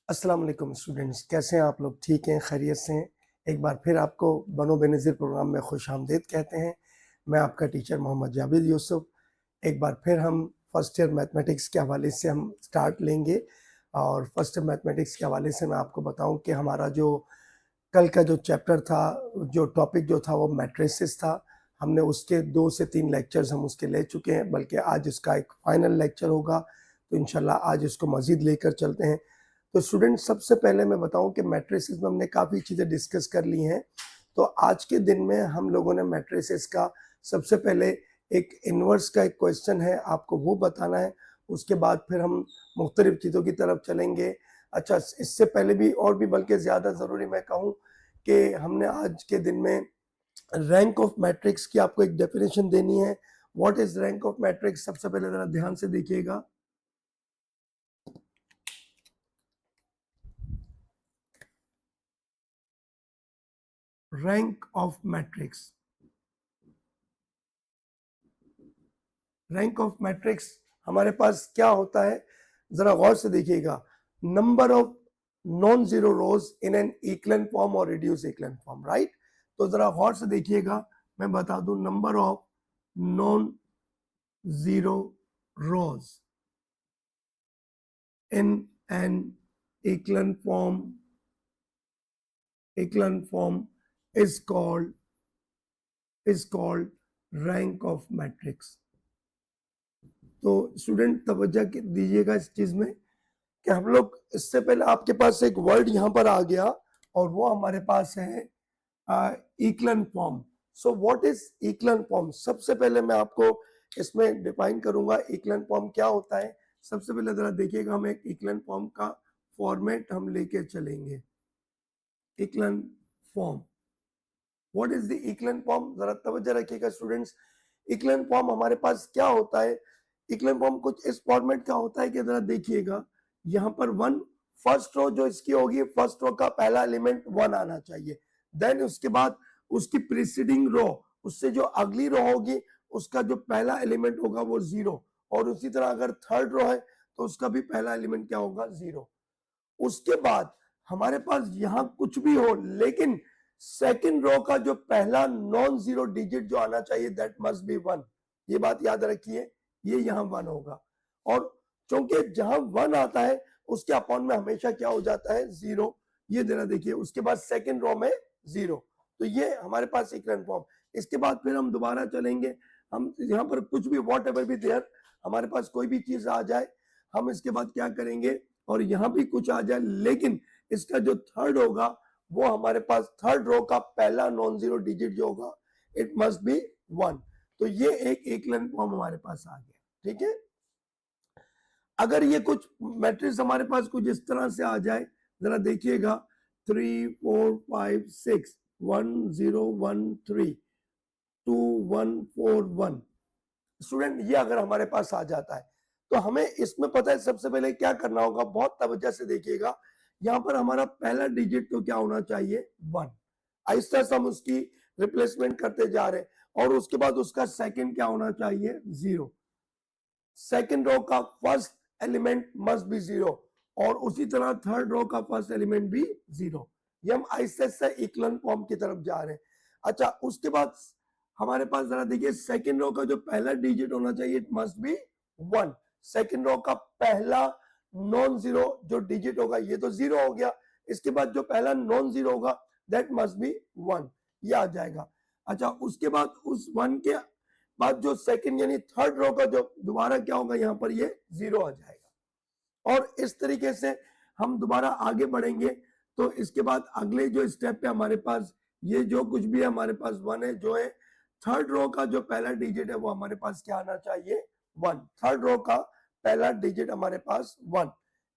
अस्सलाम वालेकुम स्टूडेंट्स, कैसे हैं आप लोग? ठीक हैं, खैरियत से हैं? एक बार फिर आपको बनो बेनज़ीर प्रोग्राम में खुशामदीद कहते हैं। मैं आपका टीचर मोहम्मद जावेद यूसुफ। एक बार फिर हम फर्स्ट ईयर मैथमेटिक्स के हवाले से हम स्टार्ट लेंगे और फर्स्ट ईयर मैथमेटिक्स के हवाले से मैं आपको बताऊँ कि हमारा जो कल का जो चैप्टर था, जो टॉपिक जो था वो मैट्रिसेस था। हमने उसके 2 से 3 लेक्चर्स हम उसके ले चुके हैं, बल्कि आज इसका एक फाइनल लेक्चर होगा, तो इंशाल्लाह आज इसको मज़ीद लेकर चलते हैं। तो स्टूडेंट सबसे पहले मैं बताऊं कि मैट्रिसेस में हमने काफ़ी चीज़ें डिस्कस कर ली हैं। तो आज के दिन में हम लोगों ने मैट्रिसेस का सबसे पहले एक इन्वर्स का एक क्वेश्चन है, आपको वो बताना है। उसके बाद फिर हम मुख्तलिफ चीज़ों की तरफ चलेंगे। अच्छा, इससे पहले भी और भी बल्कि ज़्यादा ज़रूरी मैं कहूँ कि हमने आज के दिन में रैंक ऑफ मैट्रिक्स की आपको एक डेफिनेशन देनी है। What is rank of matrix? सबसे पहले ज़रा ध्यान से देखिएगा। Rank of matrix, rank of matrix हमारे पास क्या होता है, जरा गौर से देखिएगा। Number of non zero rose in an equivalent form और रिड्यूस इक्विवेलेंट फॉर्म, राइट? तो जरा गौर से देखिएगा, मैं बता दूं, number of non zero rose in an equivalent form is called rank of matrix। तो स्टूडेंट तवज्जो दीजिएगा इस चीज में कि हम लोग इससे पहले आपके पास एक वर्ड यहां पर आ गया और वो हमारे पास है equivalent form. So what is equivalent form? सबसे पहले मैं आपको इसमें डिफाइन करूंगा इक्विवेलेंट फॉर्म क्या होता है। सबसे पहले जरा देखिएगा, हम एक इक्विवेलेंट फॉर्म का फॉर्मेट हम लेके चलेंगे। Equivalent form, what is the equivalent form? जरा तवज्जो रखिएगा स्टूडेंट्स। इक्विवेलेंट फॉर्म हमारे पास क्या होता है? इक्विवेलेंट फॉर्म कुछ इस फॉर्मेट का होता है कि जरा देखिएगा, यहाँ पर वन, फर्स्ट रो जो इसकी होगी, फर्स्ट रो का पहला एलिमेंट 1 आना चाहिए। देन उसके बाद उसकी प्रीसीडिंग रो, उससे जो अगली रो होगी उसका जो पहला एलिमेंट होगा वो 0, और उसी तरह अगर थर्ड रो है तो उसका भी पहला एलिमेंट क्या होगा? 0। उसके बाद हमारे पास यहां कुछ भी हो, लेकिन सेकंड रो का जो पहला नॉन जीरो डिजिट जो आना चाहिए, दैट मस्ट बी 1। ये बात याद रखिए, ये यहां 1 होगा। और क्योंकि जहां 1 आता है उसके अपॉन में हमेशा क्या हो जाता है? 0। ये देना देखिए, उसके बाद सेकंड रो में 0। तो ये हमारे पास इक्विवेलेंट फॉर्म। इसके बाद फिर हम दोबारा चलेंगे, हम यहाँ पर कुछ भी व्हाट एवर भी देयर, हमारे पास कोई भी चीज आ जाए, हम इसके बाद क्या करेंगे, और यहां भी कुछ आ जाए, लेकिन इसका जो थर्ड होगा वो हमारे पास थर्ड रो का पहला नॉन जीरो डिजिट जो होगा, इट मस्ट बी 1। तो ये एक इक्विवेलेंट फॉर्म हमारे पास आ गया, ठीक है। अगर ये कुछ मैट्रिक्स हमारे पास कुछ इस तरह से आ जाए, जरा देखिएगा, 3 4 5 6 1 0 1 3 2 1 4 1। स्टूडेंट ये अगर हमारे पास आ जाता है तो हमें इसमें पता है सबसे पहले क्या करना होगा, बहुत तवज्जो से देखिएगा। यहाँ पर हमारा पहला डिजिट तो क्या होना चाहिए? 1। आहिस्ता से हम उसकी रिप्लेसमेंट करते जा रहे हैं, और उसके बाद उसका सेकंड क्या होना चाहिए? 0। सेकंड रो का फर्स्ट एलिमेंट मस्ट बी 0, और उसी तरह थर्ड रो का फर्स्ट एलिमेंट भी 0। ये हम आहिस्ता से इक्विवेलेंट फॉर्म की तरफ जा रहे हैं। अच्छा, उसके बाद हमारे पास जरा देखिए, सेकंड रो का जो पहला डिजिट होना चाहिए, it must be 1। Second row का पहला नॉन जीरो जो डिजिट होगा, ये तो 0 हो गया। इसके बाद जो पहला नॉन जीरो होगा, दैट मस्ट बी 1। ये आ जाएगा। अच्छा, उसके बाद उस 1 के बाद जो सेकंड यानी थर्ड रो का जो दोबारा क्या होगा, यहाँ पर ये 0 आ जाएगा। और इस तरीके से हम दोबारा आगे बढ़ेंगे। तो इसके बाद अगले जो स्टेप पे हमारे पास ये जो कुछ भी है हमारे पास 1 है, जो है थर्ड रो का जो पहला डिजिट है वो हमारे पास क्या आना चाहिए? 1। थर्ड रो का पहला डिजिट हमारे पास 1,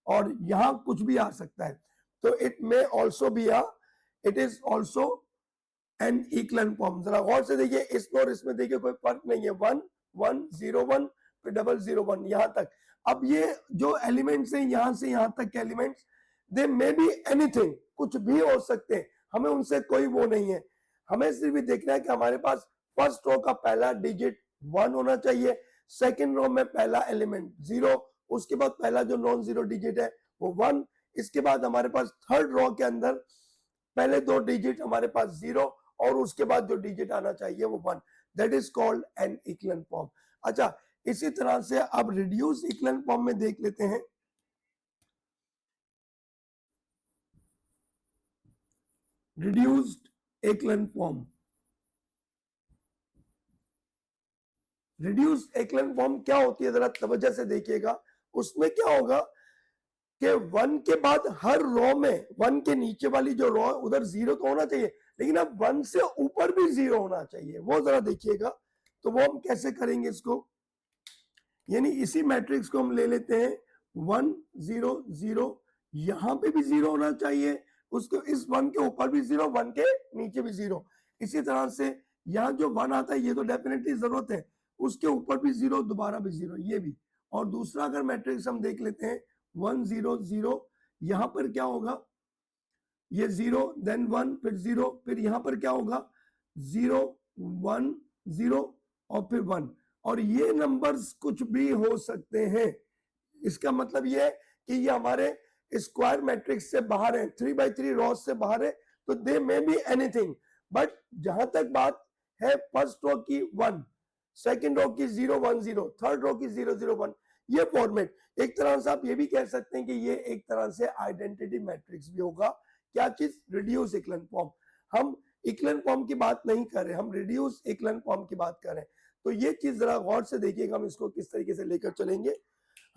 और यहां कुछ भी आ सकता है। तो it may also be it is also an equivalent form. जरा गौर से देखिए, इसमें और इसमें देखिए कोई फर्क नहीं है। 1 1 0 1 फिर 0 1 यहां तक। अब ये जो एलिमेंट्स हैं यहां से यहां तक के elements, they may be anything, कुछ भी हो सकते हैं, हमें उनसे कोई वो नहीं है। हमें सिर्फ ये देखना है कि हमारे पास फर्स्ट रो का पहला डिजिट 1 होना चाहिए, सेकंड रो में पहला एलिमेंट 0, उसके बाद पहला जो नॉन जीरो डिजिट है वो 1, इसके बाद हमारे पास थर्ड रो के अंदर पहले 2 डिजिट हमारे पास 0 और उसके बाद जो डिजिट आना चाहिए वो 1, that is called an equivalent form. अच्छा, इसी तरह से अब रिड्यूस इक्विवेलेंट फॉर्म में देख लेते हैं। Reduced equivalent form, reduced equivalent form क्या होती है, जरा तवज्जो से देखिएगा। उसमें क्या होगा कि 1 के बाद हर रो में 1 के नीचे वाली जो रो उधर 0 तो होना चाहिए, लेकिन अब 1 से ऊपर भी 0 होना चाहिए, वो जरा देखिएगा। तो वो हम कैसे करेंगे इसको, यानी इसी मैट्रिक्स को हम ले लेते हैं 1 0 0, यहां पे भी 0 होना चाहिए, उसको इस 1 के ऊपर भी 0, 1 के नीचे भी 0। इसी तरह से यहाँ जो 1 आता है ये तो डेफिनेटली जरूरत है, उसके ऊपर भी 0, दोबारा भी 0, ये भी। और दूसरा अगर मैट्रिक्स हम देख लेते हैं 1 0 0, यहां पर क्या होगा, ये 0 देन 1 फिर 0, फिर यहां पर क्या होगा 0 1 0 और फिर 1, और ये नंबर्स कुछ भी हो सकते हैं। इसका मतलब ये है कि ये हमारे स्क्वायर मैट्रिक्स से बाहर है, 3x3 रॉज से बाहर है, तो दे मे बी एनीथिंग। बट जहां तक बात है फर्स्ट रो की 1, सेकंड रो की 0 1 0, थर्ड रो की 0 0 1, ये फॉर्मेट, एक तरह से आप ये भी कह सकते हैं कि ये एक तरह से आइडेंटिटी मैट्रिक्स भी होगा। क्या चीज, रिड्यूस इक्विवेलेंट फॉर्म। हम इक्विवेलेंट फॉर्म की बात नहीं कर रहे, हम रिड्यूस इक्विवेलेंट फॉर्म की बात कर रहे हैं। तो ये चीज जरा गौर से देखिएगा, हम इसको किस तरीके से लेकर चलेंगे।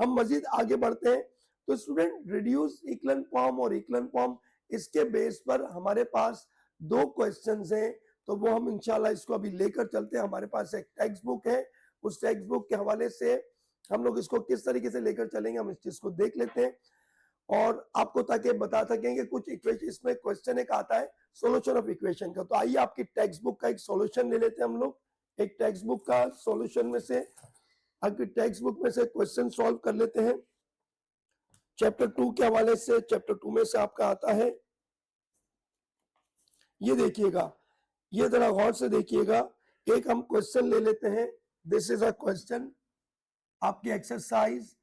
हम मजीद आगे बढ़ते हैं। तो स्टूडेंट, रिड्यूस इक्विवेलेंट फॉर्म और इक्विवेलेंट फॉर्म, इसके बेस पर हमारे पास 2 क्वेश्चंस हैं, तो वो हम इंशाल्लाह इसको अभी लेकर चलते हैं। हमारे पास एक टेक्स्ट बुक है, उस टेक्स्ट बुक के हवाले से हम लोग इसको किस तरीके से लेकर चलेंगे, हम इस चीज को देख लेते हैं और आपको ताकि बता सकेंगे कुछ इक्वेशन। इसमें क्वेश्चन एक आता है सॉल्यूशन ऑफ इक्वेशन का, तो आइए आपकी टेक्स्ट बुक का एक सॉल्यूशन ले लेते हैं हम लोग। एक टेक्स्ट बुक का सॉल्यूशन में से, आपकी टेक्स्ट बुक में से क्वेश्चन सॉल्व कर लेते हैं। चैप्टर 2 के हवाले से, चैप्टर 2 में से आपका आता है, ये देखिएगा, ये जरा गौर से देखिएगा। एक हम क्वेश्चन ले लेते हैं, दिस इज अ क्वेश्चन, आपकी एक्सरसाइज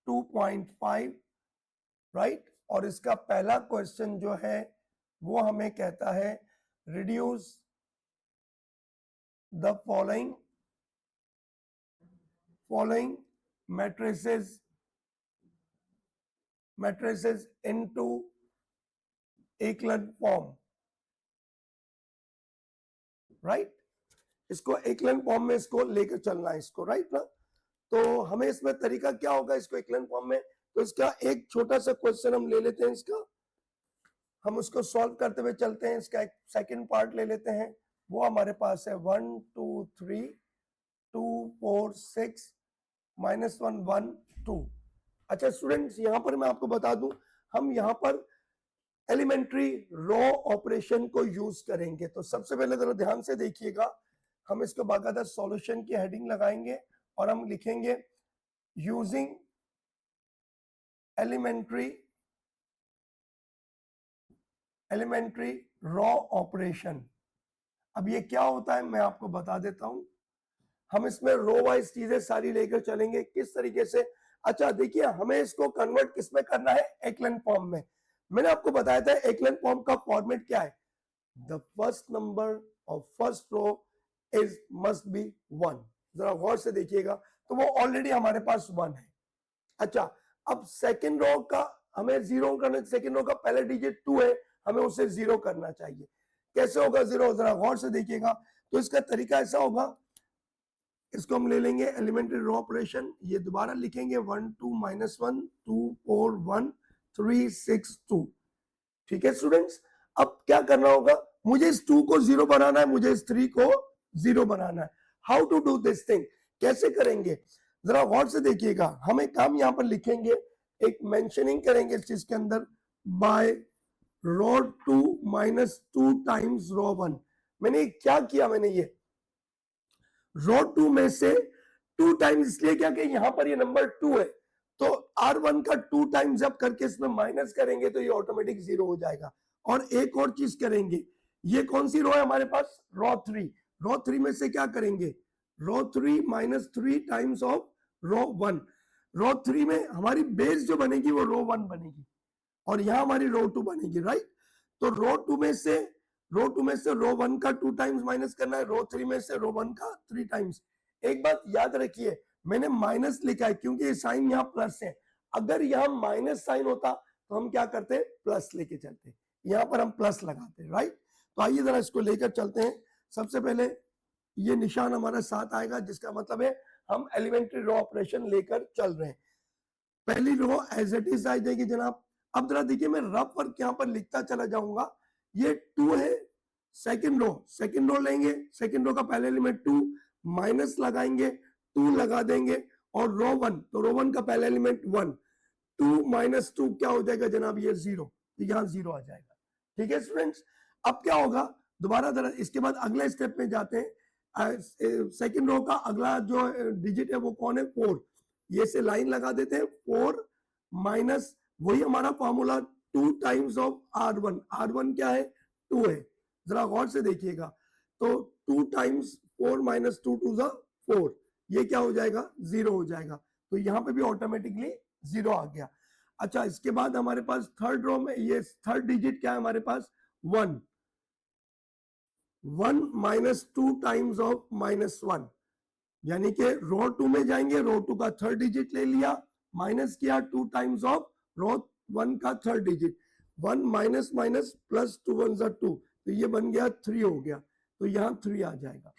2.5, राइट। और इसका पहला क्वेश्चन जो है वो हमें कहता है reduce the following matrices into equivalent form, right. इसको इक्विवेलेंट फॉर्म में इसको लेकर चलना है इसको, राइट ना। तो हमें इसमें तरीका क्या होगा इसको इक्विवेलेंट फॉर्म में, तो इसका एक छोटा सा क्वेश्चन हम ले लेते हैं, इसका हम उसको सॉल्व करते हुए चलते हैं। इसका एक सेकंड पार्ट ले लेते हैं, वो हमारे पास है 1 2 3 2 4 6 -1 1 2। अच्छा स्टूडेंट्स, यहां पर मैं आपको बता दूं, हम यहां पर एलिमेंट्री रो ऑपरेशन को यूज करेंगे। तो सबसे पहले जरा ध्यान से देखिएगा, हम इसको बाकायदा सॉल्यूशन की हेडिंग लगाएंगे और हम लिखेंगे यूजिंग एलिमेंट्री रॉ ऑपरेशन। अब ये क्या होता है मैं आपको बता देता हूं। हम इसमें रो वाइज चीजें सारी लेकर चलेंगे किस तरीके से। अच्छा देखिए, हमें इसको कन्वर्ट किस में करना है, इक्विवेलेंट फॉर्म में। मैंने आपको बताया था इक्विवेलेंट फॉर्म का फॉर्मेट क्या है, the first number of first row is must be 1। जरा गौर से देखिएगा, तो वो ऑलरेडी हमारे पास 1 है। अच्छा, अब सेकंड रो का हमें 0 करना, सेकंड रो का पहला डिजिट 2 है, हमें उसे 0 करना चाहिए। कैसे होगा 0, जरा गौर से देखिएगा। तो इसका तरीका ऐसा होगा, इसको हम ले लेंगे एलिमेंट्री रो ऑपरेशन, ये दोबारा लिखेंगे 1 2 -1 2 4 1 3 6 2। ठीक है स्टूडेंट्स, अब क्या करना होगा, मुझे इस 2 को 0 बनाना है, मुझे इस 3 को 0 बनाना है। How to do this thing, कैसे करेंगे, जरा गौर से देखिएगा। हम एक काम यहां पर लिखेंगे, एक मेंशनिंग करेंगे इस चीज के अंदर, बाय रो 2 -2 टाइम्स रो 1। मैंने क्या किया, मैंने ये रो 2 में से 2 टाइम्स, इसलिए क्या कि यहां पर ये नंबर 2 है, तो R1 का 2 टाइम्स जब करके इसमें माइनस करेंगे तो ये ऑटोमेटिक 0 हो जाएगा। और एक और चीज करेंगे, ये कौन सी रो है हमारे पास, रो 3। रो 3 में से क्या करेंगे, रो 3 -3 टाइम्स ऑफ रो 1। रो 3 में हमारी बेस जो बनेगी वो रो 1 बनेगी। और यहाँ हमारी रो 2 बनेगी, राइट। तो रो 2 में से रो 1 का 2 टाइम्स माइनस करना है, रो 3 में से रो 1 का 3 टाइम्स। एक बात याद रखिए, मैंने माइनस लिखा है क्योंकि ये साइन यहाँ प्लस है। अगर यहाँ माइनस साइन होता तो हम क्या करते, प्लस लेके चलते, यहाँ पर हम प्लस लगाते, राइट। तो आइए जरा इसको लेकर चलते हैं। सबसे पहले ये निशान हमारा साथ आएगा, जिसका मतलब है हम एलिमेंट्री रो ऑपरेशन लेकर चल रहे हैं। पहली रो एज इट इज आ जाएगी जनाब। अब जरा देखिए, मैं रफ वर्क यहाँ पर लिखता चला जाऊंगा। ये 2 है, सेकंड रो लेंगे, सेकंड रो का पहले एलिमेंट 2, माइनस लगाएंगे, 2 लगा देंगे, और रो 1, तो रो 1 का पहला एलिमेंट 1, 2 माइनस 2 क्या हो जाएगा जनाब, ये 0, तो यहाँ 0 आ जाएगा। ठीक है स्टूडेंट्स, अब क्या होगा, दोबारा जरा इसके बाद अगले स्टेप में जाते हैं। सेकंड रो का अगला जो डिजिट है वो कौन है, 4, ये से लाइन लगा देते हैं, 4 माइनस वही हमारा formula 2 times of R1, R1 क्या है, 2 है, जरा गौर से देखिएगा। तो 2 टाइम्स 4 माइनस 2 टू 4, ये क्या हो जाएगा, 0 हो जाएगा। तो यहाँ पे भी ऑटोमेटिकली 0 आ गया। अच्छा, इसके बाद हमारे पास थर्ड रो में ये थर्ड डिजिट क्या है हमारे पास, 1, 1 माइनस 2 टाइम्स ऑफ -1, यानी कि रो 2 में जाएंगे, रो 2 का थर्ड डिजिट ले लिया, माइनस किया 2 टाइम्स ऑफ रो 1 का third digit, 1 minus minus plus 2 1 2, तो ये बन गया 3 हो गया, तो यहाँ 3 आ जाएगा।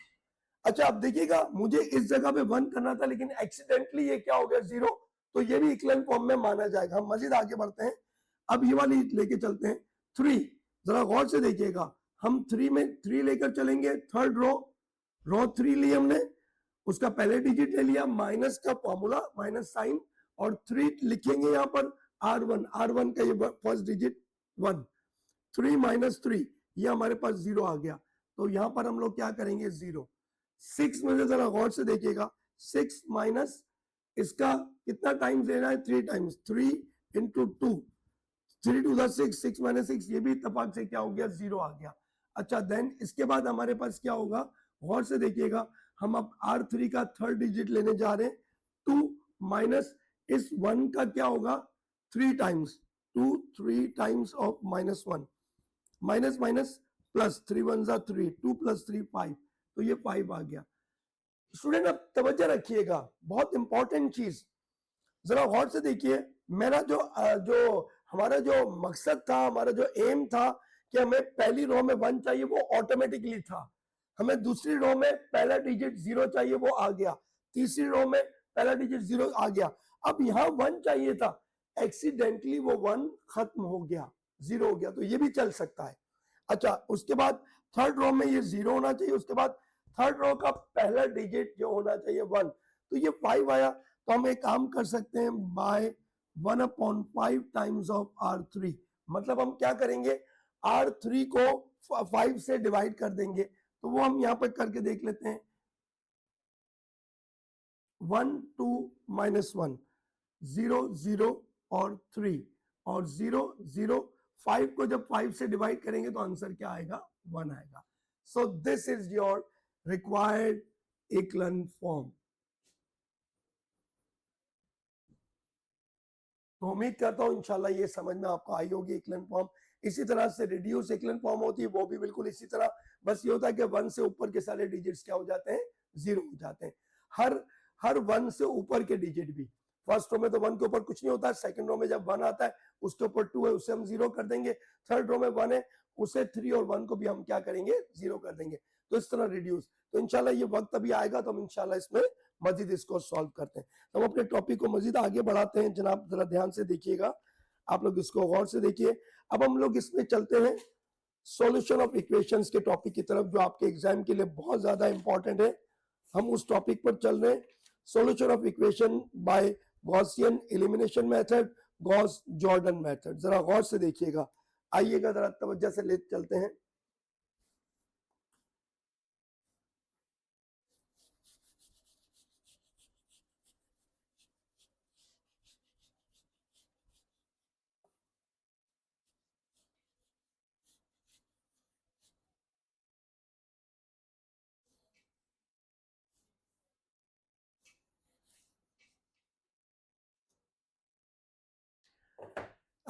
अच्छा, अब देखिएगा, मुझे इस जगह पे 1 करना था, लेकिन एक्सीडेंटली ये क्या हो गया, 0, तो ये भी इक्विवेलेंट फॉर्म में माना जाएगा। हम मजीद आगे बढ़ते हैं, अब ये वाली लेके चलते हैं 3, जरा गौर से देखिएगा, हम 3 में 3 लेकर चलेंगे, थर्ड रो 3 ली हमने, उसका पहले डिजिट ले लिया, माइनस का फॉर्मूला, माइनस साइन, और 3 लिखेंगे यहाँ पर R1 का ये फर्स्ट डिजिट 1, 3 माइनस 3, ये हमारे पास 0 आ गया। तो यहाँ पर हम लोग क्या करेंगे, 0, 6 में से जरा गौर से देखिएगा, 6 माइनस इसका कितना टाइम्स लेना है, 3 टाइम्स, 3 इंटू 2, 3 टू 6, 6 माइनस 6, ये भी इत्तेफाक से क्या हो गया, 0 आ गया। अच्छा, देन इसके बाद हमारे पास क्या होगा, गौर से देखिएगा, हम अब R3 का थर्ड डिजिट लेने जा रहे हैं, 2 माइनस इस 1 का क्या होगा, 3 times, 2 3 times of -1, minus minus plus, 3 1 3, 2 plus 3 5, तो ये 5 आ गया। स्टूडेंट अब तवज्जो रखिएगा, बहुत इंपॉर्टेंट चीज, जरा गौर से देखिए, मेरा जो हमारा जो मकसद था, हमारा जो एम था कि हमें पहली रो में 1 चाहिए, वो ऑटोमेटिकली था। हमें दूसरी रो में पहला डिजिट 0 चाहिए, वो आ गया। तीसरी रो में पहला डिजिट 0 आ गया। अब यहाँ 1 चाहिए था, एक्सीडेंटली वो 1 खत्म हो गया, 0 हो गया, तो ये भी चल सकता है। अच्छा, उसके बाद थर्ड रो में ये 0 होना चाहिए, उसके बाद थर्ड रो का पहला डिजिट जो होना चाहिए 1, तो ये 5 आया। तो हम एक काम कर सकते हैं, बाय 1/5 टाइम्स ऑफ R3, मतलब हम क्या करेंगे, R3 को 5 से डिवाइड कर देंगे, तो वो हम यहाँ पर करके देख लेते हैं, 1 2 -1, 0 0 और 3, और 0 0, 5 को जब 5 से डिवाइड करेंगे तो आंसर क्या आएगा, 1 आएगा। So this is your required equivalent form. तो उम्मीद करता हूं इंशाल्लाह ये समझ में आपको आई होगी इक्विवेलेंट फॉर्म। इसी तरह से रिड्यूस इक्विवेलेंट फॉर्म होती है, वो भी बिल्कुल इसी तरह, बस ये होता है कि 1 से ऊपर के सारे डिजिट्स क्या हो जाते हैं, 0 हो जाते हैं। हर 1 से ऊपर के डिजिट भी, फर्स्ट रो में तो 1 के ऊपर कुछ नहीं होता, सेकंड रो में जब 1 आता है उसके ऊपर 2 है, उसे हम 0 कर देंगे, थर्ड रो में 1 है, उसे 3 और 1 को भी हम क्या करेंगे, 0 कर देंगे। तो इस तरह रिड्यूस, तो इंशाल्लाह ये वक्त अभी आएगा तो हम इंशाल्लाह इसमें मजीद इसको सॉल्व करते हैं। तो हम अपने टॉपिक को मजीद आगे बढ़ाते हैं। जनाब जरा ध्यान से देखिएगा, आप लोग इसको गौर से देखिए। अब हम लोग इसमें चलते हैं सॉल्यूशन ऑफ इक्वेशंस के टॉपिक की तरफ, जो आपके एग्जाम के लिए बहुत ज्यादा इंपॉर्टेंट है। हम उस टॉपिक पर चल रहे हैं, solution of equation by Gaussian elimination method, Gauss Jordan method. जरा गौर से देखिएगा, आइएगा जरा तवज्जो से ले चलते हैं।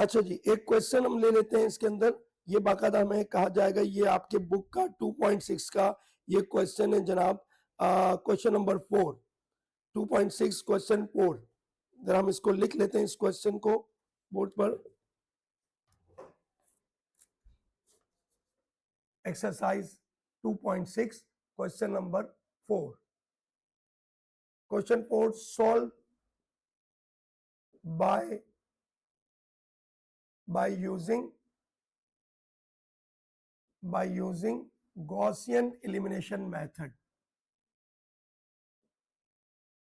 अच्छा जी, एक क्वेश्चन हम ले लेते हैं इसके अंदर, ये बाकायदा हमें कहा जाएगा, ये आपके बुक का 2.6 का ये क्वेश्चन है जनाब, क्वेश्चन नंबर 4, 2.6 क्वेश्चन 4। जरा हम इसको लिख लेते हैं इस क्वेश्चन को बोर्ड पर। Exercise 2.6 question number 4। Question 4, solve by using Gaussian elimination method.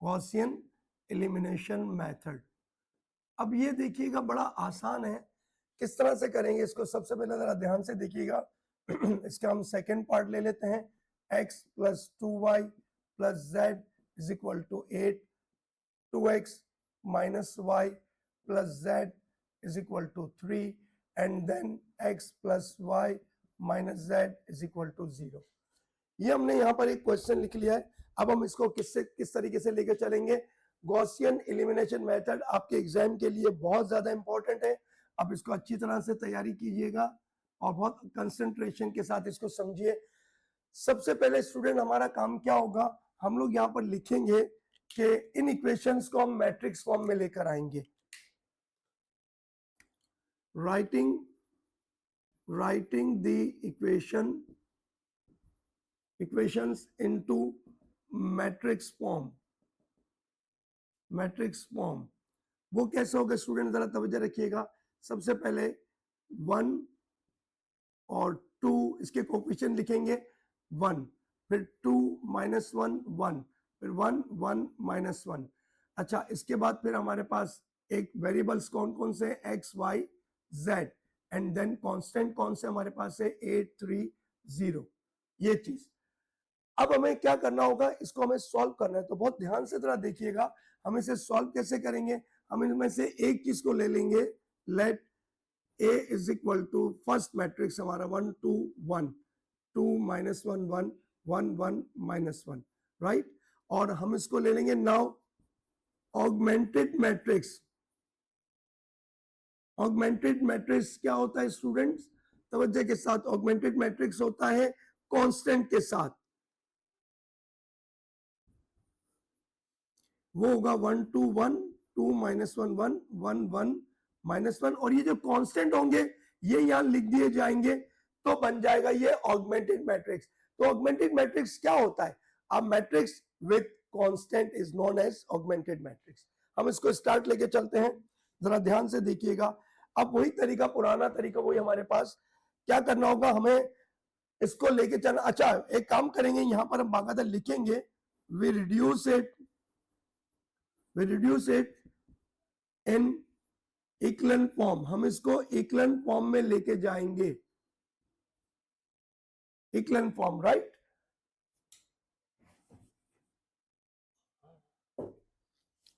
Gaussian elimination method। अब ये देखिएगा बड़ा आसान है, किस तरह से करेंगे इसको। सबसे पहले जरा ध्यान से देखिएगा इसका हम सेकेंड पार्ट ले लेते हैं। x plus 2y plus z is equal to 8, 2x minus y plus z is equal to 3 and then x plus y minus z is equal to 0। ये हमने यहाँ पर एक क्वेश्चन लिख लिया है। अब हम इसको किस तरीके से लेकर चलेंगे। गॉसियन एलिमिनेशन मेथड आपके एग्जाम के लिए बहुत ज्यादा इंपॉर्टेंट है। अब इसको अच्छी तरह से तैयारी कीजिएगा और बहुत कंसंट्रेशन के साथ इसको समझिए। सबसे पहले स्टूडेंट हमारा काम क्या होगा, हम लोग यहाँ पर लिखेंगे कि इन इक्वेशंस को हम मैट्रिक्स फॉर्म में लेकर आएंगे। writing the equations into matrix form। वो कैसे होगा स्टूडेंट, जरा तवज्जो रखिएगा। सबसे पहले 1 और 2 इसके कोफिशिएंट लिखेंगे 1, फिर 2 माइनस 1 1, फिर 1 1 माइनस 1। अच्छा, इसके बाद फिर हमारे पास एक वेरिएबल्स कौन कौन से, x y z, and then constant कौन से हमारे पास है 8 3 0, ये चीज। अब हमें क्या करना होगा, इसको हमें सॉल्व करना है। तो बहुत ध्यान से जरा देखिएगा हम इसे सॉल्व कैसे करेंगे। हम इनमें से एक चीज को ले लेंगे, let a is equal to first matrix हमारा 1 2 1, 2 माइनस 1 1, 1 1 माइनस 1, राइट। और हम इसको ले लेंगे now augmented matrix. Augmented matrix क्या होता है स्टूडेंट्स, तवज्जो के साथ, ऑगमेंटेड मैट्रिक्स होता है कांस्टेंट के साथ। वो होगा 1 2 1, 2 माइनस 1 1, 1 1 माइनस 1, और ये जो कांस्टेंट होंगे ये यहां लिख दिए जाएंगे, तो बन जाएगा ये ऑगमेंटेड मैट्रिक्स। तो ऑगमेंटेड मैट्रिक्स क्या होता है, अब matrix with constant is known as augmented matrix. हम इसको स्टार्ट लेके चलते हैं, जरा ध्यान से देखिएगा। अब वही तरीका, पुराना तरीका वही हमारे पास, क्या करना होगा, हमें इसको लेके चलना। अच्छा, एक काम करेंगे, यहां पर हम बाकायदा लिखेंगे we reduce it in echelon form. हम इसको इक्लन फॉर्म में लेके जाएंगे, echelon form, right.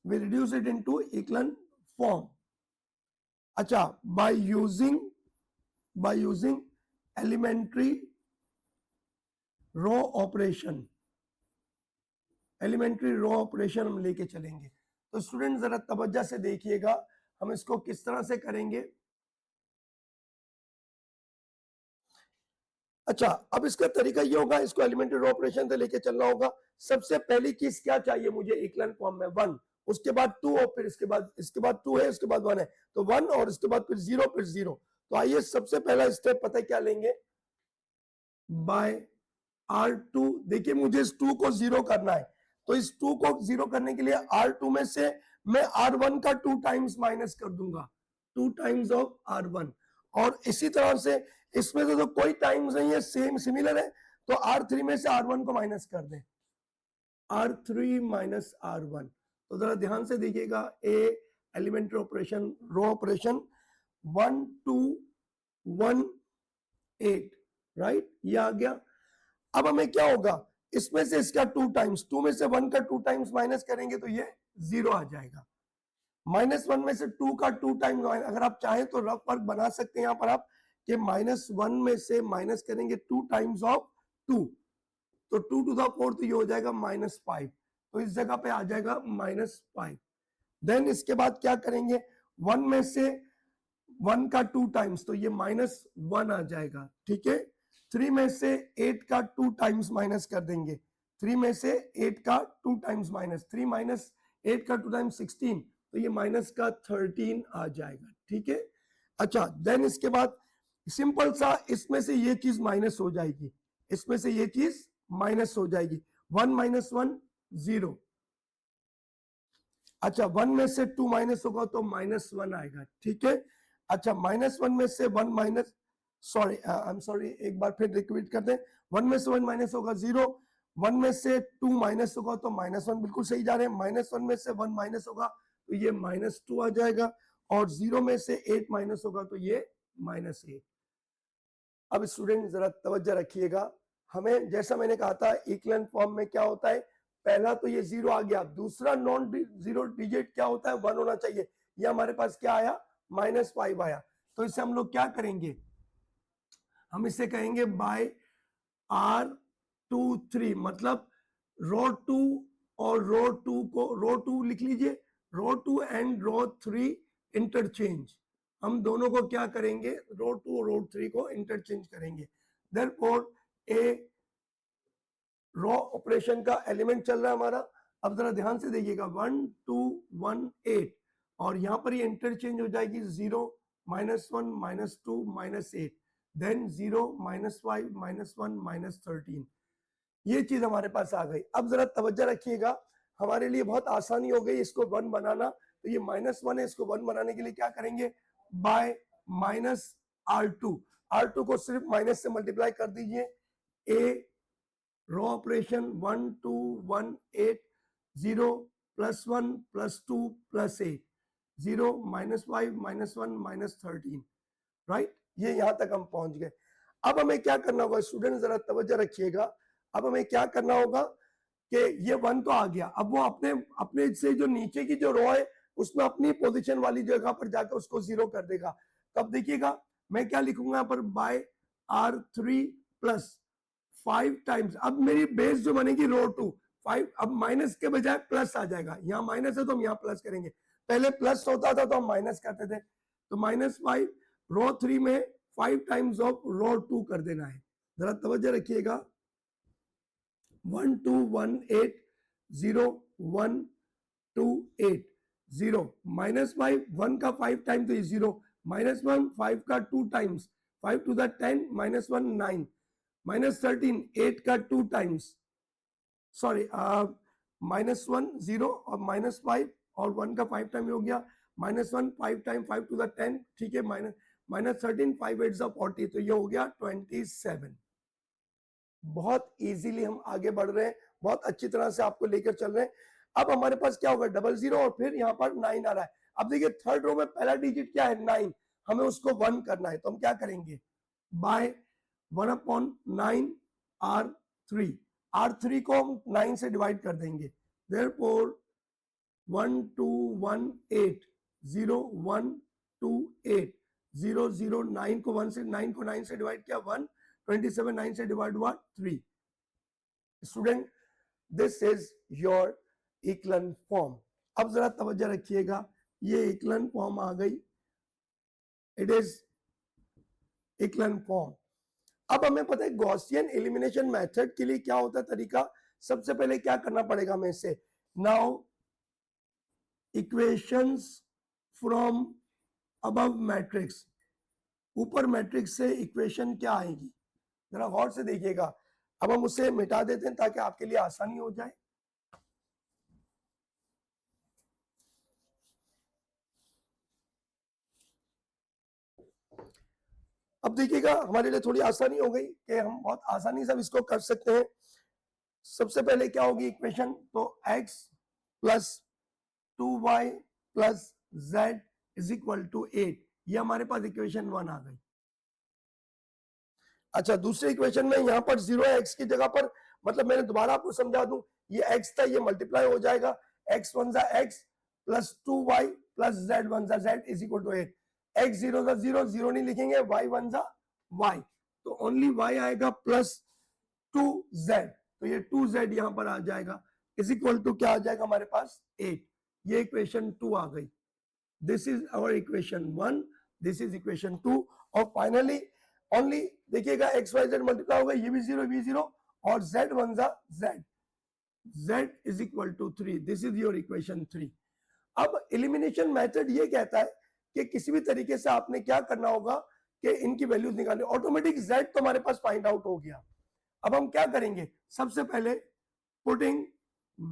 We reduce it into echelon form. अच्छा, by using elementary row operation, हम लेके चलेंगे। तो स्टूडेंट जरा तवज्जो से देखिएगा हम इसको किस तरह से करेंगे। अच्छा, अब इसका तरीका ये होगा, इसको एलिमेंट्री रो ऑपरेशन से लेके चलना होगा। सबसे पहली चीज क्या चाहिए मुझे, इक्लन फॉर्म में 1, उसके बाद 2, और फिर इसके बाद 2 है, उसके बाद 1 है, तो 1 और इसके बाद फिर 0 फिर 0। तो आइए सबसे पहला स्टेप पता है क्या लेंगे, बाय R2। देखिए मुझे इस 2 को 0 करना है, तो इस 2 को 0 करने के लिए R2 में से मैं R1 का 2 टाइम्स माइनस कर दूंगा, 2 टाइम्स ऑफ R1। और इसी तरह से इसमें से तो कोई टाइम्स नहीं है, सेम सिमिलर है, तो R3 में से R1 को माइनस कर दें, R3 माइनस R1। तो जरा ध्यान से देखिएगा, a elementary operation, row operation 1 2 1 8, right, ये आ गया। अब हमें क्या होगा, इसमें से इसका 2 टाइम्स, 2 में से 1 का 2 टाइम्स माइनस करेंगे तो ये 0 आ जाएगा। -1 में से 2 का 2 टाइम्स, अगर आप चाहें तो रफ वर्क बना सकते हैं यहाँ पर आप, कि -1 में से माइनस करेंगे 2 टाइम्स ऑफ 2, तो 2 टू द 4 ये हो जाएगा -5, तो इस जगह पे आ जाएगा -5। देन इसके बाद क्या करेंगे, 1 में से 1 का 2 टाइम्स, तो ये -1 आ जाएगा, ठीक है। 3 में से 8 का 2 टाइम्स माइनस कर देंगे, 3 में से 8 का 2 टाइम्स माइनस, 3 माइनस 8 का 2 टाइम्स 16, तो ये माइनस का 13 आ जाएगा, ठीक है। अच्छा, देन इसके बाद सिंपल सा इसमें से ये चीज माइनस हो जाएगी, इसमें से ये चीज माइनस हो जाएगी, 1 माइनस 1 0। अच्छा, 1 में से 2 माइनस होगा तो -1 आएगा, ठीक है। अच्छा, -1 में से 1 minus, sorry I am sorry, एक बार फिर रिपीट कर दें, 1 में से 1 माइनस होगा 0, 1 में से 2 माइनस होगा तो -1, बिल्कुल सही जा रहे हैं। -1 में से 1 माइनस होगा तो ये -2 आ जाएगा, और 0 में से 8 माइनस होगा तो ये -8। अब स्टूडेंट जरा तवज्जो रखिएगा, हमें जैसा मैंने कहा था इक्विवेलेंट फॉर्म में क्या होता है, पहला तो ये 0 आ गया, दूसरा नॉन जीरो डिजिट क्या होता है, 1 होना चाहिए। ये हमारे पास क्या आया, -5 आया, तो इसे हम लोग क्या करेंगे, हम इसे कहेंगे बाय R23, मतलब रो 2 और रो 2 को, रो 2 लिख लीजिए, रो 2 एंड रो 3 इंटरचेंज, हम दोनों को क्या करेंगे, रो 2 और रो 3 को इंटरचेंज करेंगे। देयरफॉर ए रो ऑपरेशन का एलिमेंट चल रहा है हमारा, अब जरा ध्यान से देखिएगा, 1 2 1 8, और यहां पर ये इंटरचेंज हो जाएगी, 0 -1 -2 -8, देन 0 -5 -1 -13, ये चीज हमारे पास आ गई। अब जरा तवज्जो रखिएगा, हमारे लिए बहुत आसानी हो गई इसको 1 बनाना, तो ये -1 है, इसको 1 बनाने के लिए क्या करेंगे, बाय -R2, R2 को सिर्फ माइनस से मल्टीप्लाई कर दीजिए, ए रो ऑपरेशन 1 2 1 8 0 +1 +2 +8 0 -5 -1 -13, राइट, ये यहां तक हम पहुंच गए। अब हमें क्या करना होगा स्टूडेंट, जरा तवज्जो रखिएगा, अब हमें क्या करना होगा कि ये 1 तो आ गया, अब वो अपने अपने से जो नीचे की जो रो है उसमें अपनी पोजीशन वाली जगह पर जाकर उसको 0 कर देगा। तब देखिएगा मैं क्या लिखूंगा यहाँ पर, बाय R3 प्लस 5 टाइम्स, अब मेरी बेस जो बनेगी रो 2 5, अब माइनस के बजाय प्लस आ जाएगा, यहाँ माइनस है तो हम यहाँ प्लस करेंगे, पहले प्लस होता था तो हम माइनस करते थे, तो -5 रो 3 में 5 टाइम्स ऑफ रो 2 कर देना है। जरा तवज्जो रखिएगा, 1 2 1 8 0 1 2 8 0 -5, 1 का 5 टाइम तो ये 0, -1 5 का 2 टाइम्स, 5 to the 10 -1 9, -13 8 का 2 टाइम्स, सॉरी -1 0 और -5 और 1 का 5 टाइम हो गया, -1 5 टाइम 5 to the 10, ठीक है, -13 5 8 40, तो ये हो गया 27। बहुत इजीली हम आगे बढ़ रहे हैं, बहुत अच्छी तरह से आपको लेकर चल रहे हैं। अब हमारे पास क्या होगा, 00 और फिर यहाँ पर 9 आ रहा है। अब देखिए थर्ड रो में पहला डिजिट क्या है, 9, हमें उसको 1 करना है, तो हम क्या करेंगे, बाय 1/9 R3, R3 को हम 9 से डिवाइड कर देंगे, देयरफॉर 1 2 1 8 0 1 2 8 0 0 9 को 1 से 9 को 9 से डिवाइड किया 1, 27 9 से डिवाइड हुआ 3। Student this is your equivalent form. अब जरा तवज्जो रखिएगा, ये इक्विवेलेंट फॉर्म आ गई, इट इज इक्विवेलेंट फॉर्म। अब हमें पता है गॉसियन एलिमिनेशन मेथड के लिए क्या होता है तरीका, सबसे पहले क्या करना पड़ेगा हमें से, now equations from above matrix, ऊपर मैट्रिक्स से इक्वेशन क्या आएगी, जरा गौर से देखिएगा। अब हम उसे मिटा देते हैं ताकि आपके लिए आसानी हो जाए। अब देखिएगा हमारे लिए थोड़ी आसानी हो गई कि हम बहुत आसानी से अब इसको कर सकते हैं। सबसे पहले क्या होगी इक्वेशन, तो x plus 2y plus z is equal to 8, ये हमारे पास इक्वेशन 1 आ गई। अच्छा, दूसरे इक्वेशन में यहाँ पर 0x की जगह पर, मतलब मैंने दोबारा आपको समझा दूं, ये x था, ये मल्टीप्लाई हो जाएगा, x 1 जा x plus 2y plus z 1 जा z is equal to 8, x 0 जा 0 0 नहीं लिखेंगे, y 1 जा y, तो ओनली y आएगा प्लस 2z, तो ये 2z यहां पर आ जाएगा, इज इक्वल टू क्या आ जाएगा हमारे पास 8, ये इक्वेशन 2 आ गई। This is our equation 1, this is equation 2 और फाइनली ओनली देखिएगा एक्स वाई जेड मल्टीप्लाई होगा, ये भी 0 और z वन जा z is equal to 3, this is your equation 3। अब एलिमिनेशन मेथड ये कहता है कि किसी भी तरीके से आपने क्या करना होगा कि इनकी वैल्यूज निकालनी, ऑटोमेटिक z तो हमारे पास फाइंड आउट हो गया। अब हम क्या करेंगे, सबसे पहले putting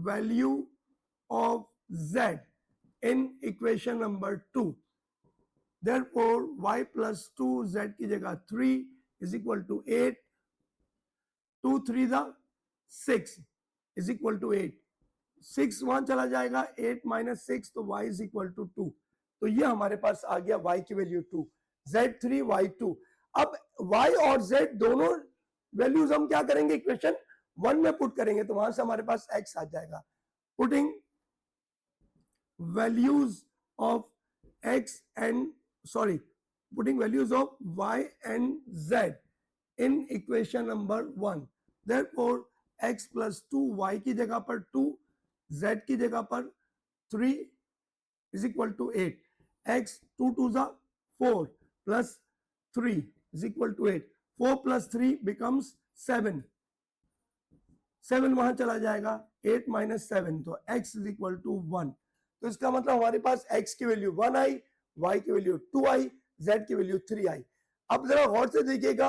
value of z in equation number 2, therefore y plus 2z की जगह 3 is equal to 8, 2 3 the 6 is equal to 8, 6 वहां चला जाएगा, 8 minus 6 तो y is equal to 2, तो ये हमारे पास आ गया y की वैल्यू 2, z3 y2। अब y और z दोनों वैल्यूज हम क्या करेंगे, इक्वेशन 1 में पुट करेंगे तो वहां से हमारे पास x आ जाएगा। Putting values of x and putting values of y and z in equation number 1, therefore x plus 2 y की जगह पर 2, z की जगह पर 3 is equal to 8, x 2 2 जा 4 plus 3 is equal to 8, 4 plus 3 becomes 7, 7 वहां चला जाएगा, 8 minus 7 तो x is equal to 1। तो इसका मतलब हमारे पास x की वैल्यू 1 आई, y की वैल्यू 2 आई, z की वैल्यू 3 आई। अब जरा गौर से देखिएगा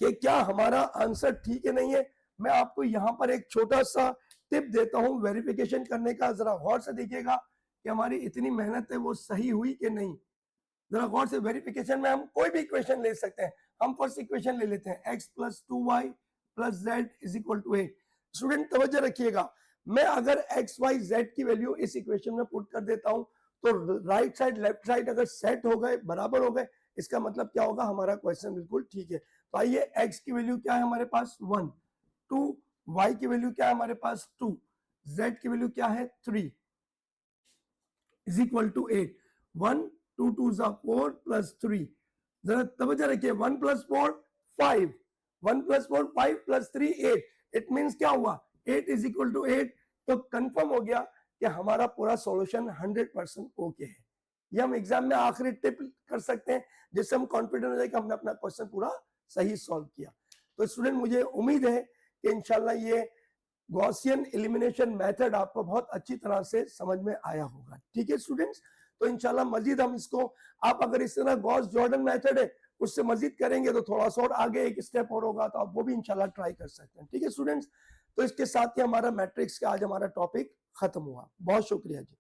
कि क्या हमारा आंसर ठीक है नहीं है। मैं आपको यहां पर एक छोटा सा टिप देता हूं वेरिफिकेशन करने का, जरा गौर से देखिएगा कि हमारी इतनी मेहनत है वो सही हुई कि नहीं। जरा गौर से, वेरिफिकेशन में हम कोई भी इक्वेशन ले सकते हैं। हम फर्स्ट इक्वेशन ले लेते हैं, x plus 2y plus z is equal to 8। Student तवज्जो रखिएगा, मैं अगर x y z की वैल्यू इस इक्वेशन में पुट कर देता हूं तो राइट साइड लेफ्ट साइड अगर सेट हो गए, बराबर हो गए, इसका मतलब क्या होगा, हमारा क्वेश्चन बिल्कुल ठीक है। तो आइए, x की वैल्यू क्या है हमारे पास 1, 2, y की वैल्यू क्या है हमारे पास 2, z की वैल्यू क्या है 3 इज इक्वल टू 8, 1 2 2 4 प्लस 3, जरा तवज्जो रखिए, 1 plus 4 5, 1 plus 4 5 plus 3 8, it means क्या हुआ 8 इज इक्वल टू 8। तो कंफर्म हो गया कि हमारा पूरा सॉल्यूशन 100% ओके है। ये हम एग्जाम में आखिरी टिप कर सकते हैं जिससे हम कॉन्फिडेंट हो जाए कि हमने अपना क्वेश्चन पूरा सही सॉल्व किया। तो स्टूडेंट, मुझे उम्मीद है कि इंशाल्लाह ये गॉसियन एलिमिनेशन मेथड आपको बहुत अच्छी तरह से समझ में आया होगा। ठीक है स्टूडेंट्स, तो इंशाल्लाह मजीद हम इसको, आप अगर इस तरह गॉस जॉर्डन मेथड है उससे मजीद करेंगे तो थोड़ा सा और आगे एक स्टेप और होगा, तो आप वो भी इंशाल्लाह ट्राई कर सकते हैं। ठीक है स्टूडेंट्स, तो इसके साथ ही हमारा मैट्रिक्स का आज हमारा टॉपिक खत्म हुआ। बहुत शुक्रिया जी।